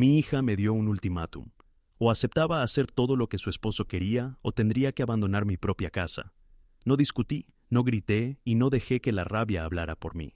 Mi hija me dio un ultimátum. O aceptaba hacer todo lo que su esposo quería o tendría que abandonar mi propia casa. No discutí, no grité y no dejé que la rabia hablara por mí.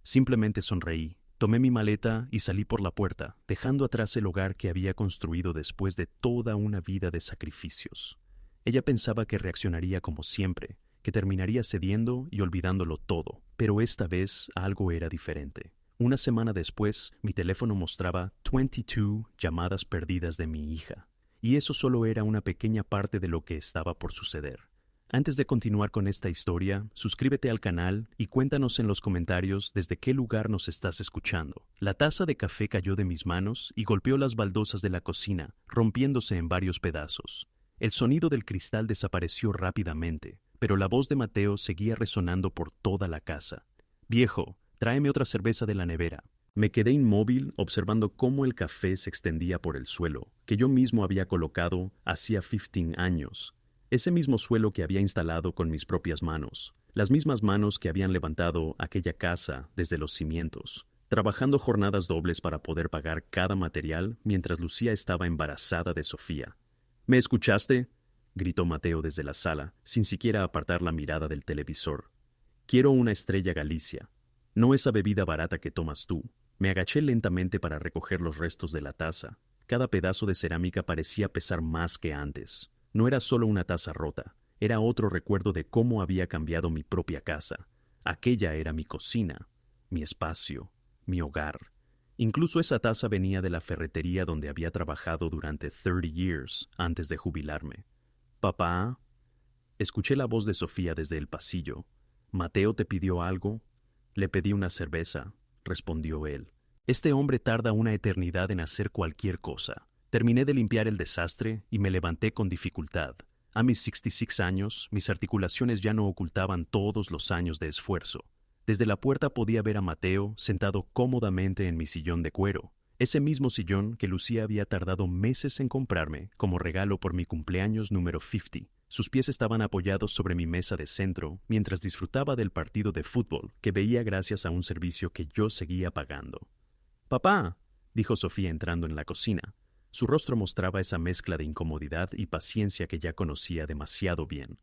Simplemente sonreí, tomé mi maleta y salí por la puerta, dejando atrás el hogar que había construido después de toda una vida de sacrificios. Ella pensaba que reaccionaría como siempre, que terminaría cediendo y olvidándolo todo, pero esta vez algo era diferente. Una semana después, mi teléfono mostraba 22 llamadas perdidas de mi hija, y eso solo era una pequeña parte de lo que estaba por suceder. Antes de continuar con esta historia, suscríbete al canal y cuéntanos en los comentarios desde qué lugar nos estás escuchando. La taza de café cayó de mis manos y golpeó las baldosas de la cocina, rompiéndose en varios pedazos. El sonido del cristal desapareció rápidamente, pero la voz de Mateo seguía resonando por toda la casa. «Viejo, tráeme otra cerveza de la nevera». Me quedé inmóvil observando cómo el café se extendía por el suelo, que yo mismo había colocado hacía 15 años. Ese mismo suelo que había instalado con mis propias manos, las mismas manos que habían levantado aquella casa desde los cimientos, trabajando jornadas dobles para poder pagar cada material mientras Lucía estaba embarazada de Sofía. «¿Me escuchaste?», gritó Mateo desde la sala, sin siquiera apartar la mirada del televisor. «Quiero una Estrella Galicia, no esa bebida barata que tomas tú». Me agaché lentamente para recoger los restos de la taza. Cada pedazo de cerámica parecía pesar más que antes. No era solo una taza rota, era otro recuerdo de cómo había cambiado mi propia casa. Aquella era mi cocina, mi espacio, mi hogar. Incluso esa taza venía de la ferretería donde había trabajado durante 30 years antes de jubilarme. «Papá», escuché la voz de Sofía desde el pasillo. «¿Mateo te pidió algo?» «Le pedí una cerveza», respondió él. «Este hombre tarda una eternidad en hacer cualquier cosa». Terminé de limpiar el desastre y me levanté con dificultad. A mis 66 años, mis articulaciones ya no ocultaban todos los años de esfuerzo. Desde la puerta podía ver a Mateo sentado cómodamente en mi sillón de cuero, ese mismo sillón que Lucía había tardado meses en comprarme como regalo por mi cumpleaños número 50. Sus pies estaban apoyados sobre mi mesa de centro mientras disfrutaba del partido de fútbol que veía gracias a un servicio que yo seguía pagando. «Papá», dijo Sofía entrando en la cocina. Su rostro mostraba esa mezcla de incomodidad y paciencia que ya conocía demasiado bien.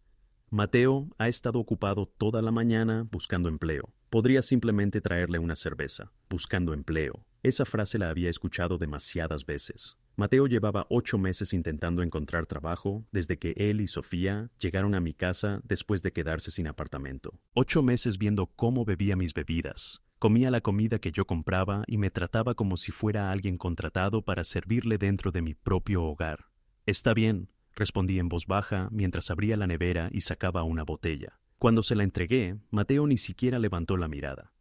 «Mateo ha estado ocupado toda la mañana buscando empleo. Podría simplemente traerle una cerveza. Buscando empleo». Esa frase la había escuchado demasiadas veces. Mateo llevaba 8 meses intentando encontrar trabajo desde que él y Sofía llegaron a mi casa después de quedarse sin apartamento. 8 meses viendo cómo bebía mis bebidas. Comía la comida que yo compraba y me trataba como si fuera alguien contratado para servirle dentro de mi propio hogar. «Está bien», respondí en voz baja mientras abría la nevera y sacaba una botella. Cuando se la entregué, Mateo ni siquiera levantó la mirada.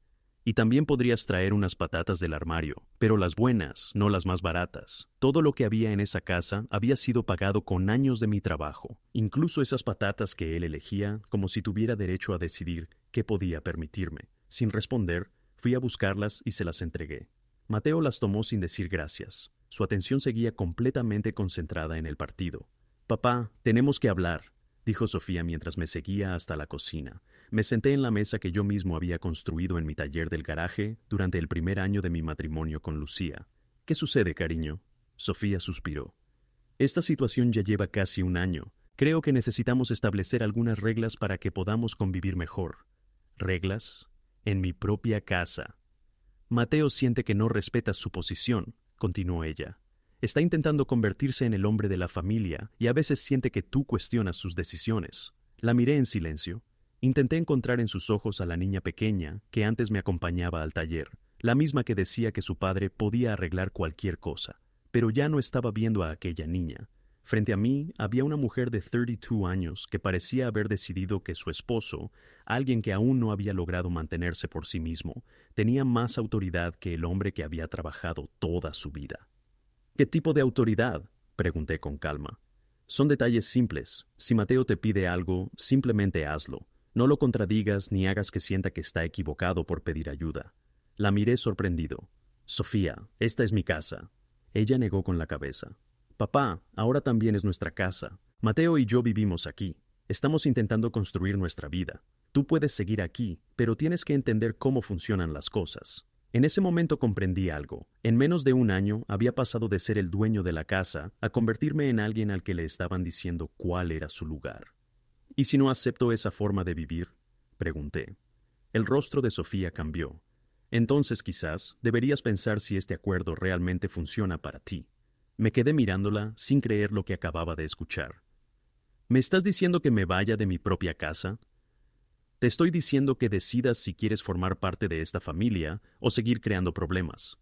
«Y también podrías traer unas patatas del armario, pero las buenas, no las más baratas. Todo lo que había en esa casa había sido pagado con años de mi trabajo, incluso esas patatas que él elegía, como si tuviera derecho a decidir qué podía permitirme». Sin responder, fui a buscarlas y se las entregué. Mateo las tomó sin decir gracias. Su atención seguía completamente concentrada en el partido. «Papá, tenemos que hablar», dijo Sofía mientras me seguía hasta la cocina. Me senté en la mesa que yo mismo había construido en mi taller del garaje durante el primer año de mi matrimonio con Lucía. «¿Qué sucede, cariño?», Sofía suspiró. «Esta situación ya lleva casi un año. Creo que necesitamos establecer algunas reglas para que podamos convivir mejor». «¿Reglas? En mi propia casa». «Mateo siente que no respetas su posición», continuó ella. «Está intentando convertirse en el hombre de la familia y a veces siente que tú cuestionas sus decisiones». La miré en silencio. Intenté encontrar en sus ojos a la niña pequeña que antes me acompañaba al taller, la misma que decía que su padre podía arreglar cualquier cosa, pero ya no estaba viendo a aquella niña. Frente a mí había una mujer de 32 años que parecía haber decidido que su esposo, alguien que aún no había logrado mantenerse por sí mismo, tenía más autoridad que el hombre que había trabajado toda su vida. «¿Qué tipo de autoridad?», pregunté con calma. «Son detalles simples. Si Mateo te pide algo, simplemente hazlo. No lo contradigas ni hagas que sienta que está equivocado por pedir ayuda». La miré sorprendido. «Sofía, esta es mi casa». Ella negó con la cabeza. «Papá, ahora también es nuestra casa. Mateo y yo vivimos aquí. Estamos intentando construir nuestra vida. Tú puedes seguir aquí, pero tienes que entender cómo funcionan las cosas». En ese momento comprendí algo. En menos de un año había pasado de ser el dueño de la casa a convertirme en alguien al que le estaban diciendo cuál era su lugar. ¿Y si no acepto esa forma de vivir?, pregunté. El rostro de Sofía cambió. Entonces quizás deberías pensar si este acuerdo realmente funciona para ti. Me quedé mirándola sin creer lo que acababa de escuchar. ¿Me estás diciendo que me vaya de mi propia casa? Te estoy diciendo que decidas si quieres formar parte de esta familia o seguir creando problemas.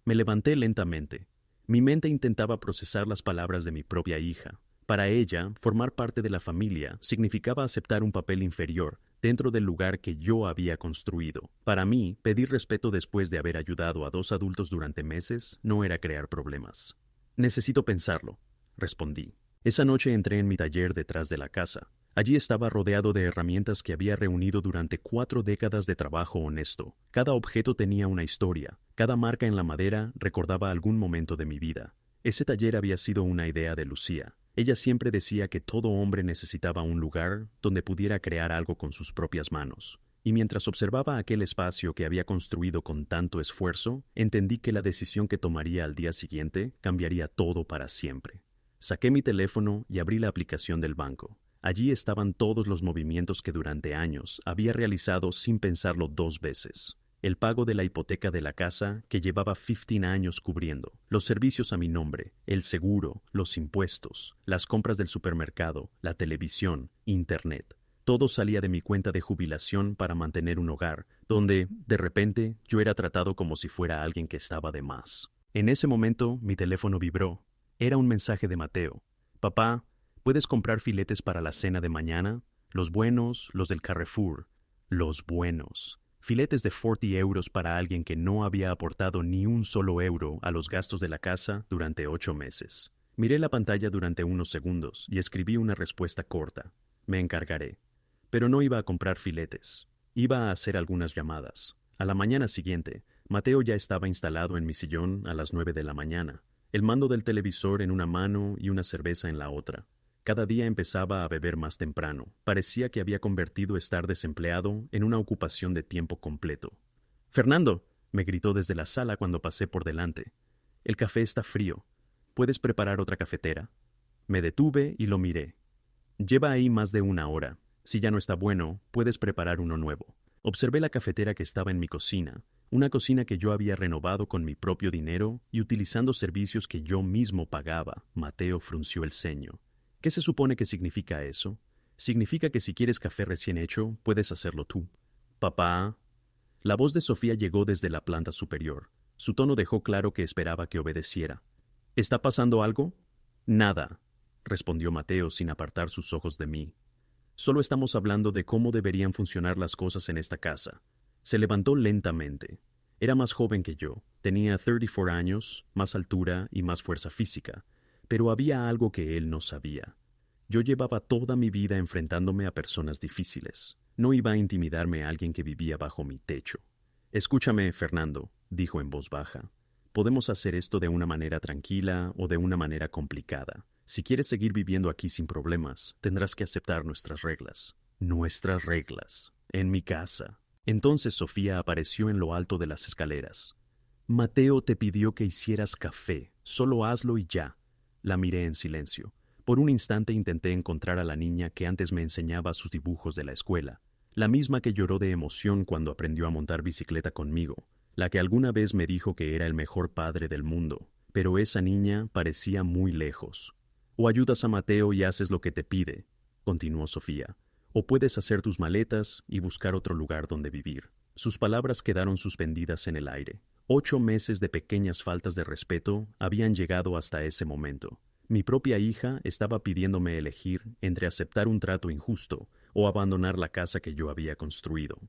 Me levanté lentamente. Mi mente intentaba procesar las palabras de mi propia hija. Para ella, formar parte de la familia significaba aceptar un papel inferior dentro del lugar que yo había construido. Para mí, pedir respeto después de haber ayudado a 2 adultos durante meses no era crear problemas. Necesito pensarlo, respondí. Esa noche entré en mi taller detrás de la casa. Allí estaba rodeado de herramientas que había reunido durante 4 décadas de trabajo honesto. Cada objeto tenía una historia. Cada marca en la madera recordaba algún momento de mi vida. Ese taller había sido una idea de Lucía. Ella siempre decía que todo hombre necesitaba un lugar donde pudiera crear algo con sus propias manos. Y mientras observaba aquel espacio que había construido con tanto esfuerzo, entendí que la decisión que tomaría al día siguiente cambiaría todo para siempre. Saqué mi teléfono y abrí la aplicación del banco. Allí estaban todos los movimientos que durante años había realizado sin pensarlo 2 veces. El pago de la hipoteca de la casa que llevaba 15 años cubriendo, los servicios a mi nombre, el seguro, los impuestos, las compras del supermercado, la televisión, internet. Todo salía de mi cuenta de jubilación para mantener un hogar, donde, de repente, yo era tratado como si fuera alguien que estaba de más. En ese momento, mi teléfono vibró. Era un mensaje de Mateo. Papá, ¿puedes comprar filetes para la cena de mañana? Los buenos, los del Carrefour. Los buenos. Filetes de 40 euros para alguien que no había aportado ni un solo euro a los gastos de la casa durante 8 meses. Miré la pantalla durante unos segundos y escribí una respuesta corta. Me encargaré. Pero no iba a comprar filetes. Iba a hacer algunas llamadas. A la mañana siguiente, Mateo ya estaba instalado en mi sillón a las 9 de la mañana, el mando del televisor en una mano y una cerveza en la otra. Cada día empezaba a beber más temprano. Parecía que había convertido estar desempleado en una ocupación de tiempo completo. «Fernando», me gritó desde la sala cuando pasé por delante. «El café está frío. ¿Puedes preparar otra cafetera?» Me detuve y lo miré. «Lleva ahí más de 1 hora. Si ya no está bueno, puedes preparar uno nuevo». Observé la cafetera que estaba en mi cocina, una cocina que yo había renovado con mi propio dinero y utilizando servicios que yo mismo pagaba. Mateo frunció el ceño. ¿Qué se supone que significa eso? Significa que si quieres café recién hecho, puedes hacerlo tú. Papá. La voz de Sofía llegó desde la planta superior. Su tono dejó claro que esperaba que obedeciera. ¿Está pasando algo? Nada, respondió Mateo sin apartar sus ojos de mí. Solo estamos hablando de cómo deberían funcionar las cosas en esta casa. Se levantó lentamente. Era más joven que yo. Tenía 34 años, más altura y más fuerza física. Pero había algo que él no sabía. Yo llevaba toda mi vida enfrentándome a personas difíciles. No iba a intimidarme a alguien que vivía bajo mi techo. «Escúchame, Fernando», dijo en voz baja. «Podemos hacer esto de una manera tranquila o de una manera complicada. Si quieres seguir viviendo aquí sin problemas, tendrás que aceptar nuestras reglas». «Nuestras reglas. En mi casa». Entonces Sofía apareció en lo alto de las escaleras. «Mateo te pidió que hicieras café. Solo hazlo y ya». La miré en silencio. Por un instante intenté encontrar a la niña que antes me enseñaba sus dibujos de la escuela, la misma que lloró de emoción cuando aprendió a montar bicicleta conmigo, la que alguna vez me dijo que era el mejor padre del mundo, pero esa niña parecía muy lejos. «O ayudas a Mateo y haces lo que te pide», continuó Sofía, «o puedes hacer tus maletas y buscar otro lugar donde vivir». Sus palabras quedaron suspendidas en el aire. 8 meses de pequeñas faltas de respeto habían llegado hasta ese momento. Mi propia hija estaba pidiéndome elegir entre aceptar un trato injusto o abandonar la casa que yo había construido.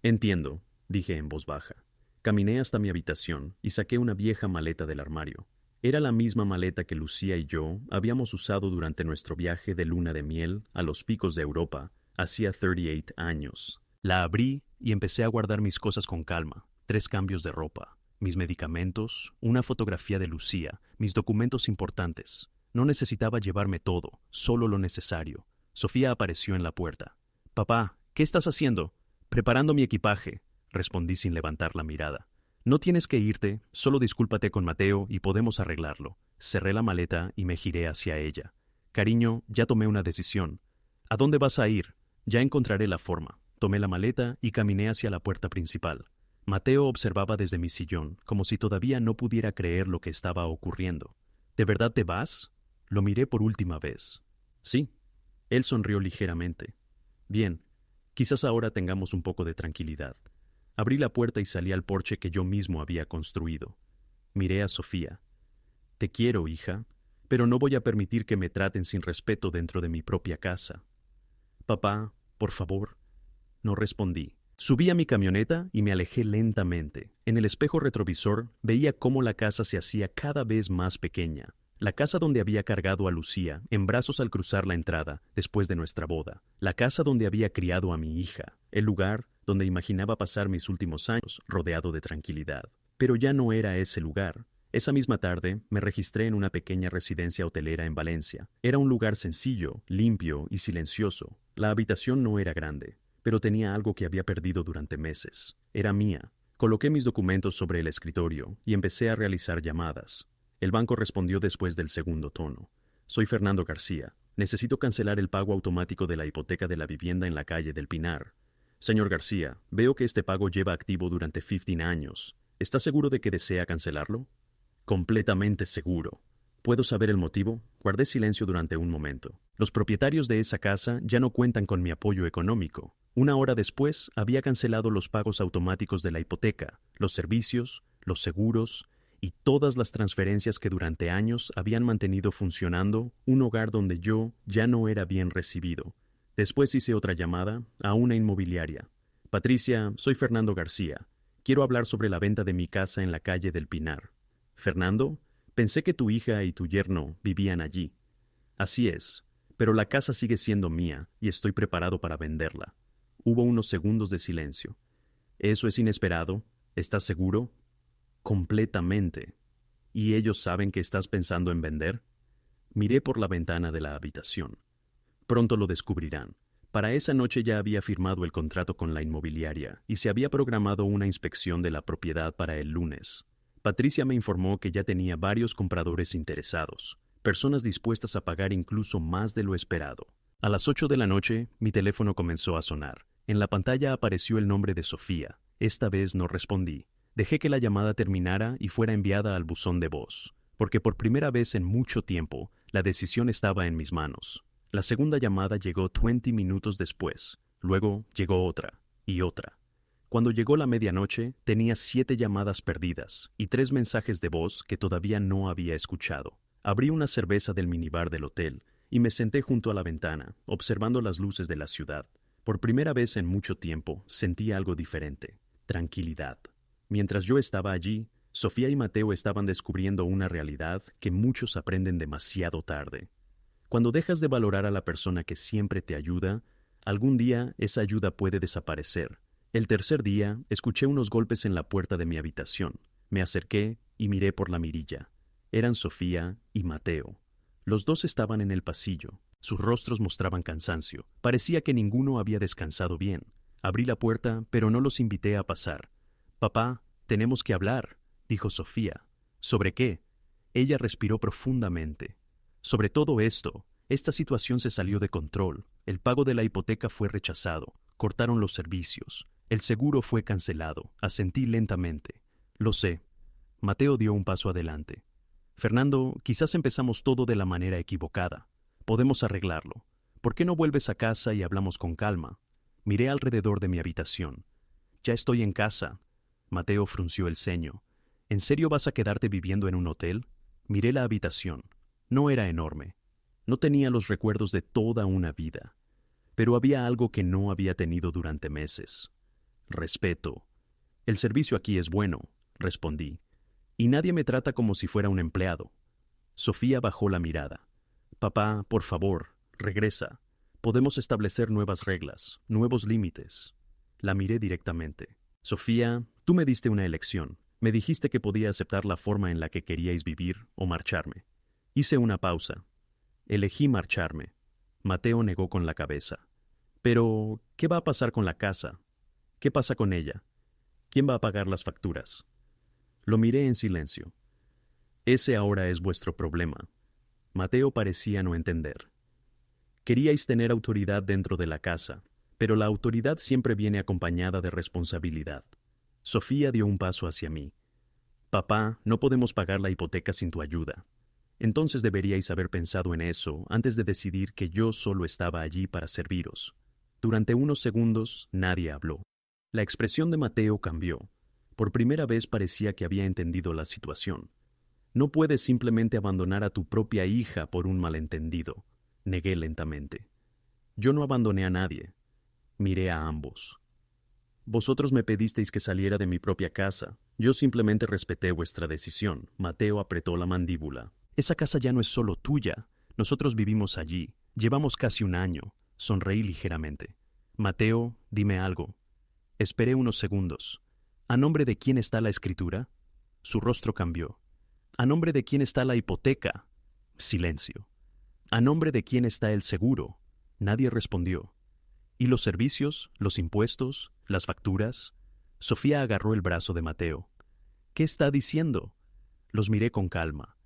«Entiendo», dije en voz baja. Caminé hasta mi habitación y saqué una vieja maleta del armario. Era la misma maleta que Lucía y yo habíamos usado durante nuestro viaje de luna de miel a los picos de Europa, hacía 38 años. La abrí y empecé a guardar mis cosas con calma. 3 cambios de ropa, mis medicamentos, una fotografía de Lucía, mis documentos importantes. No necesitaba llevarme todo, solo lo necesario. Sofía apareció en la puerta. «Papá, ¿qué estás haciendo?» «Preparando mi equipaje», respondí sin levantar la mirada. No tienes que irte, solo discúlpate con Mateo y podemos arreglarlo. Cerré la maleta y me giré hacia ella. Cariño, ya tomé una decisión. ¿A dónde vas a ir? Ya encontraré la forma. Tomé la maleta y caminé hacia la puerta principal. Mateo observaba desde mi sillón, como si todavía no pudiera creer lo que estaba ocurriendo. ¿De verdad te vas? Lo miré por última vez. Sí. Él sonrió ligeramente. Bien, quizás ahora tengamos un poco de tranquilidad. Abrí la puerta y salí al porche que yo mismo había construido. Miré a Sofía. Te quiero, hija, pero no voy a permitir que me traten sin respeto dentro de mi propia casa. Papá, por favor. No respondí. Subí a mi camioneta y me alejé lentamente. En el espejo retrovisor veía cómo la casa se hacía cada vez más pequeña. La casa donde había cargado a Lucía en brazos al cruzar la entrada después de nuestra boda. La casa donde había criado a mi hija. El lugar donde imaginaba pasar mis últimos años rodeado de tranquilidad. Pero ya no era ese lugar. Esa misma tarde me registré en una pequeña residencia hotelera en Valencia. Era un lugar sencillo, limpio y silencioso. La habitación no era grande, pero tenía algo que había perdido durante meses. Era mía. Coloqué mis documentos sobre el escritorio y empecé a realizar llamadas. El banco respondió después del segundo tono. Soy Fernando García. Necesito cancelar el pago automático de la hipoteca de la vivienda en la calle del Pinar. Señor García, veo que este pago lleva activo durante 15 años. ¿Está seguro de que desea cancelarlo? Completamente seguro. ¿Puedo saber el motivo? Guardé silencio durante un momento. Los propietarios de esa casa ya no cuentan con mi apoyo económico. Una hora después, había cancelado los pagos automáticos de la hipoteca, los servicios, los seguros y todas las transferencias que durante años habían mantenido funcionando un hogar donde yo ya no era bien recibido. Después hice otra llamada a una inmobiliaria. Patricia, soy Fernando García. Quiero hablar sobre la venta de mi casa en la calle del Pinar. Fernando, pensé que tu hija y tu yerno vivían allí. Así es, pero la casa sigue siendo mía y estoy preparado para venderla. Hubo unos segundos de silencio. ¿Eso es inesperado? ¿Estás seguro? Completamente. ¿Y ellos saben que estás pensando en vender? Miré por la ventana de la habitación. Pronto lo descubrirán. Para esa noche ya había firmado el contrato con la inmobiliaria y se había programado una inspección de la propiedad para el lunes. Patricia me informó que ya tenía varios compradores interesados, personas dispuestas a pagar incluso más de lo esperado. A las 8 de la noche, mi teléfono comenzó a sonar. En la pantalla apareció el nombre de Sofía. Esta vez no respondí. Dejé que la llamada terminara y fuera enviada al buzón de voz, porque por primera vez en mucho tiempo, la decisión estaba en mis manos. La segunda llamada llegó 20 minutos después. Luego llegó otra y otra. Cuando llegó la medianoche, tenía 7 llamadas perdidas y 3 mensajes de voz que todavía no había escuchado. Abrí una cerveza del minibar del hotel y me senté junto a la ventana, observando las luces de la ciudad. Por primera vez en mucho tiempo, sentí algo diferente: tranquilidad. Mientras yo estaba allí, Sofía y Mateo estaban descubriendo una realidad que muchos aprenden demasiado tarde. Cuando dejas de valorar a la persona que siempre te ayuda, algún día esa ayuda puede desaparecer. El tercer día, escuché unos golpes en la puerta de mi habitación. Me acerqué y miré por la mirilla. Eran Sofía y Mateo. Los dos estaban en el pasillo. Sus rostros mostraban cansancio. Parecía que ninguno había descansado bien. Abrí la puerta, pero no los invité a pasar. «Papá, tenemos que hablar», dijo Sofía. «¿Sobre qué?» Ella respiró profundamente. «Sobre todo esto. Esta situación se salió de control. El pago de la hipoteca fue rechazado. Cortaron los servicios. El seguro fue cancelado». Asentí lentamente. «Lo sé». Mateo dio un paso adelante. «Fernando, quizás empezamos todo de la manera equivocada. Podemos arreglarlo. ¿Por qué no vuelves a casa y hablamos con calma?» Miré alrededor de mi habitación. «Ya estoy en casa». Mateo frunció el ceño. «¿En serio vas a quedarte viviendo en un hotel?» Miré la habitación. No era enorme. No tenía los recuerdos de toda una vida. Pero había algo que no había tenido durante meses. Respeto. «El servicio aquí es bueno», respondí. «Y nadie me trata como si fuera un empleado». Sofía bajó la mirada. «Papá, por favor, regresa. Podemos establecer nuevas reglas, nuevos límites». La miré directamente. «Sofía, tú me diste una elección. Me dijiste que podía aceptar la forma en la que queríais vivir o marcharme». Hice una pausa. Elegí marcharme. Mateo negó con la cabeza. «Pero, ¿qué va a pasar con la casa? ¿Qué pasa con ella? ¿Quién va a pagar las facturas?» Lo miré en silencio. Ese ahora es vuestro problema. Mateo parecía no entender. Queríais tener autoridad dentro de la casa, pero la autoridad siempre viene acompañada de responsabilidad. Sofía dio un paso hacia mí. Papá, no podemos pagar la hipoteca sin tu ayuda. Entonces deberíais haber pensado en eso antes de decidir que yo solo estaba allí para serviros. Durante unos segundos nadie habló. La expresión de Mateo cambió. Por primera vez parecía que había entendido la situación. No puedes simplemente abandonar a tu propia hija por un malentendido, negué lentamente. Yo no abandoné a nadie. Miré a ambos. Vosotros me pedisteis que saliera de mi propia casa. Yo simplemente respeté vuestra decisión. Mateo apretó la mandíbula. Esa casa ya no es solo tuya. Nosotros vivimos allí. Llevamos casi un año. Sonreí ligeramente. Mateo, dime algo. Esperé unos segundos. ¿A nombre de quién está la escritura? Su rostro cambió. ¿A nombre de quién está la hipoteca? Silencio. ¿A nombre de quién está el seguro? Nadie respondió. ¿Y los servicios, los impuestos, las facturas? Sofía agarró el brazo de Mateo. ¿Qué está diciendo? Los miré con calma.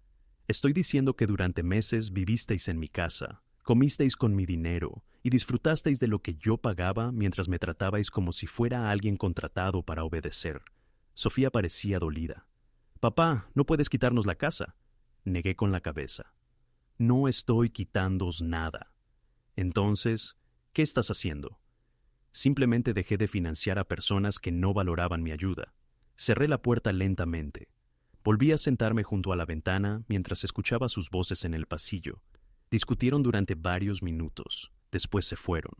Estoy diciendo que durante meses vivisteis en mi casa, comisteis con mi dinero y disfrutasteis de lo que yo pagaba mientras me tratabais como si fuera alguien contratado para obedecer. Sofía parecía dolida. Papá, no puedes quitarnos la casa. Negué con la cabeza. No estoy quitándoos nada. Entonces, ¿qué estás haciendo? Simplemente dejé de financiar a personas que no valoraban mi ayuda. Cerré la puerta lentamente. Volví a sentarme junto a la ventana mientras escuchaba sus voces en el pasillo. Discutieron durante varios minutos. Después se fueron.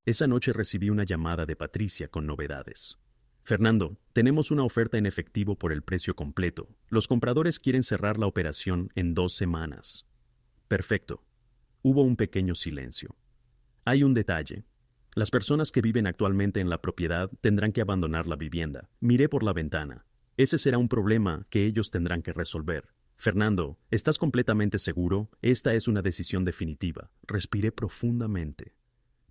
Esa noche recibí una llamada de Patricia con novedades. Fernando, tenemos una oferta en efectivo por el precio completo. Los compradores quieren cerrar la operación en 2 semanas. Perfecto. Hubo un pequeño silencio. Hay un detalle. Las personas que viven actualmente en la propiedad tendrán que abandonar la vivienda. Miré por la ventana. Ese será un problema que ellos tendrán que resolver. Fernando, ¿estás completamente seguro? Esta es una decisión definitiva. Respiré profundamente.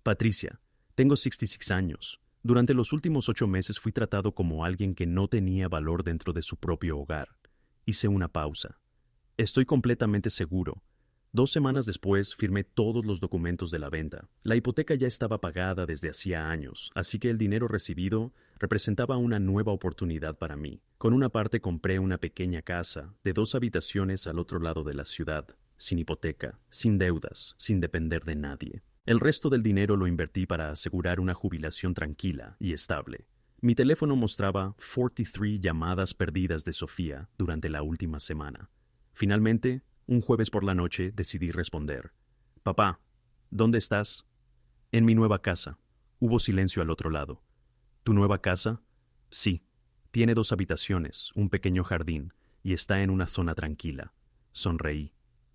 Patricia, tengo 66 años. Durante los últimos 8 meses fui tratado como alguien que no tenía valor dentro de su propio hogar. Hice una pausa. Estoy completamente seguro. 2 semanas después firmé todos los documentos de la venta. La hipoteca ya estaba pagada desde hacía años, así que el dinero recibido representaba una nueva oportunidad para mí. Con una parte compré una pequeña casa de 2 habitaciones al otro lado de la ciudad, sin hipoteca, sin deudas, sin depender de nadie. El resto del dinero lo invertí para asegurar una jubilación tranquila y estable. Mi teléfono mostraba 43 llamadas perdidas de Sofía durante la última semana. Finalmente, un jueves por la noche decidí responder. Papá, ¿dónde estás? En mi nueva casa. Hubo silencio al otro lado. ¿Tu nueva casa? Sí. Tiene 2 habitaciones, un pequeño jardín, y está en una zona tranquila. Sonreí.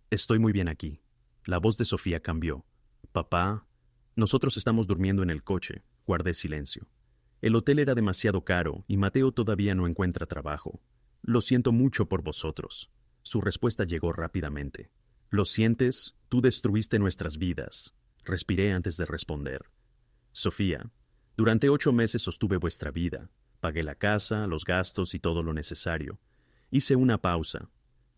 Estoy muy bien aquí. La voz de Sofía cambió. Papá, nosotros estamos durmiendo en el coche. Guardé silencio. El hotel era demasiado caro y Mateo todavía no encuentra trabajo. Lo siento mucho por vosotros. Su respuesta llegó rápidamente. ¿Lo sientes? Tú destruiste nuestras vidas. Respiré antes de responder. Sofía, durante 8 meses sostuve vuestra vida. Pagué la casa, los gastos y todo lo necesario. Hice una pausa.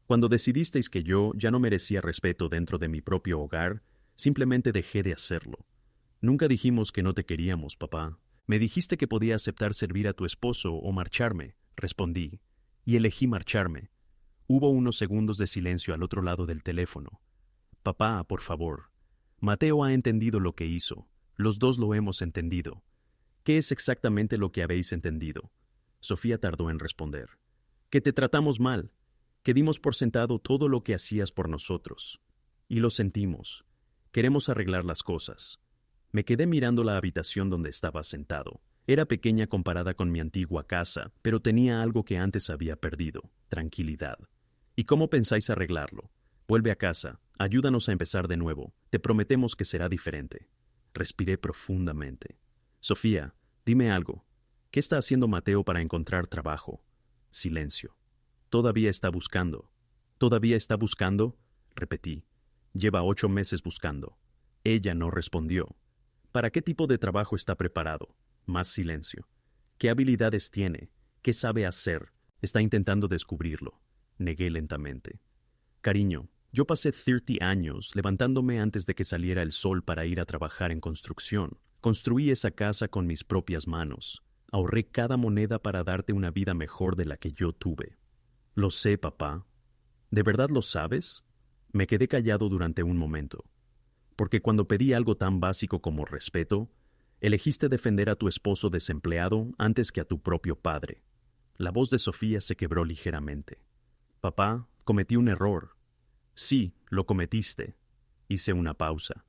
Cuando decidisteis que yo ya no merecía respeto dentro de mi propio hogar, simplemente dejé de hacerlo. Nunca dijimos que no te queríamos, papá. Me dijiste que podía aceptar servir a tu esposo o marcharme, respondí, y elegí marcharme. Hubo unos segundos de silencio al otro lado del teléfono. Papá, por favor. Mateo ha entendido lo que hizo. Los dos lo hemos entendido. ¿Qué es exactamente lo que habéis entendido? Sofía tardó en responder. Que te tratamos mal, que dimos por sentado todo lo que hacías por nosotros. Y lo sentimos. Queremos arreglar las cosas. Me quedé mirando la habitación donde estaba sentado. Era pequeña comparada con mi antigua casa, pero tenía algo que antes había perdido, tranquilidad. ¿Y cómo pensáis arreglarlo? Vuelve a casa, ayúdanos a empezar de nuevo. Te prometemos que será diferente. Respiré profundamente. Sofía, dime algo. ¿Qué está haciendo Mateo para encontrar trabajo? Silencio. Todavía está buscando. ¿Todavía está buscando? Repetí. Lleva 8 meses buscando. Ella no respondió. ¿Para qué tipo de trabajo está preparado? Más silencio. ¿Qué habilidades tiene? ¿Qué sabe hacer? Está intentando descubrirlo. Negué lentamente. Cariño, yo pasé 30 años levantándome antes de que saliera el sol para ir a trabajar en construcción. Construí esa casa con mis propias manos. Ahorré cada moneda para darte una vida mejor de la que yo tuve. Lo sé, papá. ¿De verdad lo sabes? Me quedé callado durante un momento. Porque cuando pedí algo tan básico como respeto, elegiste defender a tu esposo desempleado antes que a tu propio padre. La voz de Sofía se quebró ligeramente. Papá, cometí un error. Sí, lo cometiste. Hice una pausa.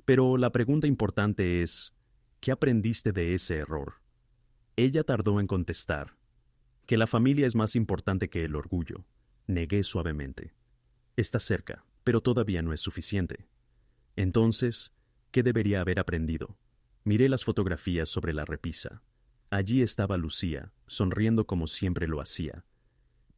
Pero la pregunta importante es, ¿qué aprendiste de ese error? Ella tardó en contestar. Que la familia es más importante que el orgullo. Negué suavemente. Está cerca, pero todavía no es suficiente. Entonces, ¿qué debería haber aprendido? Miré las fotografías sobre la repisa. Allí estaba Lucía, sonriendo como siempre lo hacía.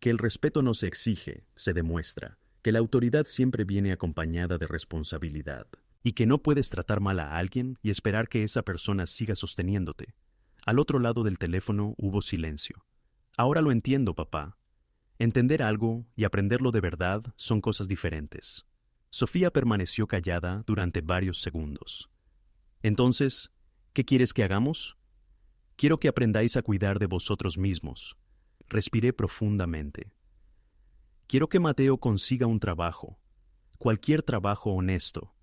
Que el respeto no se exige, se demuestra. Que la autoridad siempre viene acompañada de responsabilidad. Y que no puedes tratar mal a alguien y esperar que esa persona siga sosteniéndote. Al otro lado del teléfono hubo silencio. Ahora lo entiendo, papá. Entender algo y aprenderlo de verdad son cosas diferentes. Sofía permaneció callada durante varios segundos. Entonces, ¿qué quieres que hagamos? Quiero que aprendáis a cuidar de vosotros mismos. Respiré profundamente. Quiero que Mateo consiga un trabajo, cualquier trabajo honesto.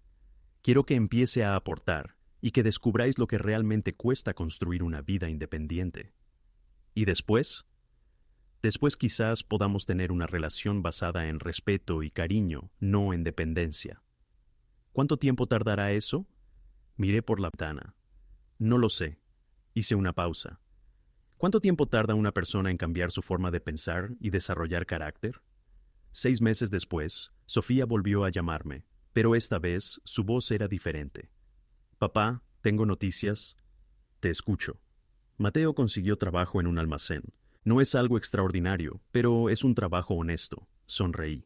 Quiero que empiece a aportar y que descubráis lo que realmente cuesta construir una vida independiente. ¿Y después? Después quizás podamos tener una relación basada en respeto y cariño, no en dependencia. ¿Cuánto tiempo tardará eso? Miré por la ventana. No lo sé. Hice una pausa. ¿Cuánto tiempo tarda una persona en cambiar su forma de pensar y desarrollar carácter? 6 meses después, Sofía volvió a llamarme, pero esta vez su voz era diferente. Papá, tengo noticias. Te escucho. Mateo consiguió trabajo en un almacén. No es algo extraordinario, pero es un trabajo honesto. Sonreí.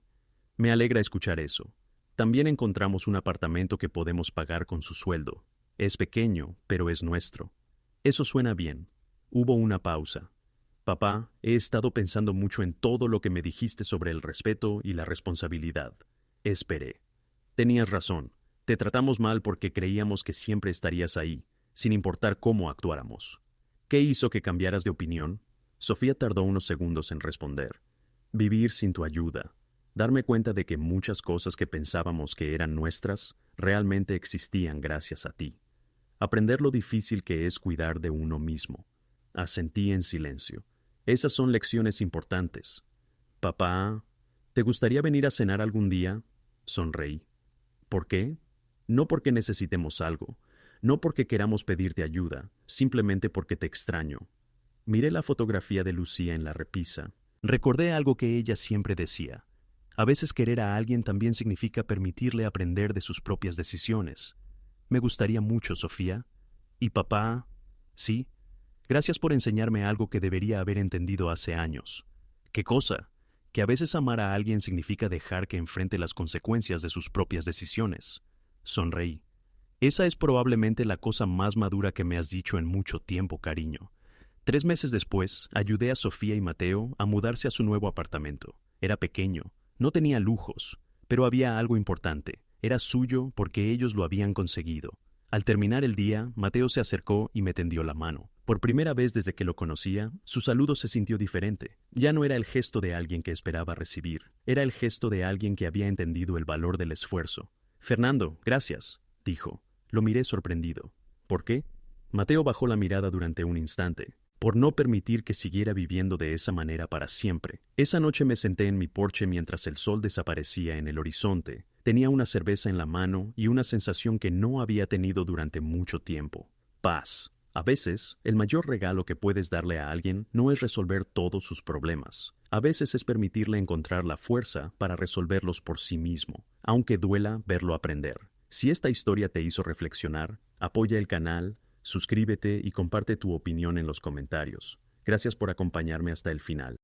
Me alegra escuchar eso. También encontramos un apartamento que podemos pagar con su sueldo. Es pequeño, pero es nuestro. Eso suena bien. Hubo una pausa. Papá, he estado pensando mucho en todo lo que me dijiste sobre el respeto y la responsabilidad. Esperé. Tenías razón. Te tratamos mal porque creíamos que siempre estarías ahí, sin importar cómo actuáramos. ¿Qué hizo que cambiaras de opinión? Sofía tardó unos segundos en responder. Vivir sin tu ayuda. Darme cuenta de que muchas cosas que pensábamos que eran nuestras realmente existían gracias a ti. Aprender lo difícil que es cuidar de uno mismo. Asentí en silencio. Esas son lecciones importantes. Papá, ¿te gustaría venir a cenar algún día? Sonreí. ¿Por qué? No porque necesitemos algo, no porque queramos pedirte ayuda, simplemente porque te extraño. Miré la fotografía de Lucía en la repisa. Recordé algo que ella siempre decía. A veces querer a alguien también significa permitirle aprender de sus propias decisiones. Me gustaría mucho, Sofía. ¿Y papá? Sí. Gracias por enseñarme algo que debería haber entendido hace años. ¿Qué cosa? Que a veces amar a alguien significa dejar que enfrente las consecuencias de sus propias decisiones. Sonreí. Esa es probablemente la cosa más madura que me has dicho en mucho tiempo, cariño. 3 meses después, ayudé a Sofía y Mateo a mudarse a su nuevo apartamento. Era pequeño, no tenía lujos, pero había algo importante. Era suyo porque ellos lo habían conseguido. Al terminar el día, Mateo se acercó y me tendió la mano. Por primera vez desde que lo conocía, su saludo se sintió diferente. Ya no era el gesto de alguien que esperaba recibir. Era el gesto de alguien que había entendido el valor del esfuerzo. Fernando, gracias, dijo. Lo miré sorprendido. ¿Por qué? Mateo bajó la mirada durante un instante. Por no permitir que siguiera viviendo de esa manera para siempre. Esa noche me senté en mi porche mientras el sol desaparecía en el horizonte. Tenía una cerveza en la mano y una sensación que no había tenido durante mucho tiempo. Paz. A veces, el mayor regalo que puedes darle a alguien no es resolver todos sus problemas. A veces es permitirle encontrar la fuerza para resolverlos por sí mismo, aunque duela verlo aprender. Si esta historia te hizo reflexionar, apoya el canal, suscríbete y comparte tu opinión en los comentarios. Gracias por acompañarme hasta el final.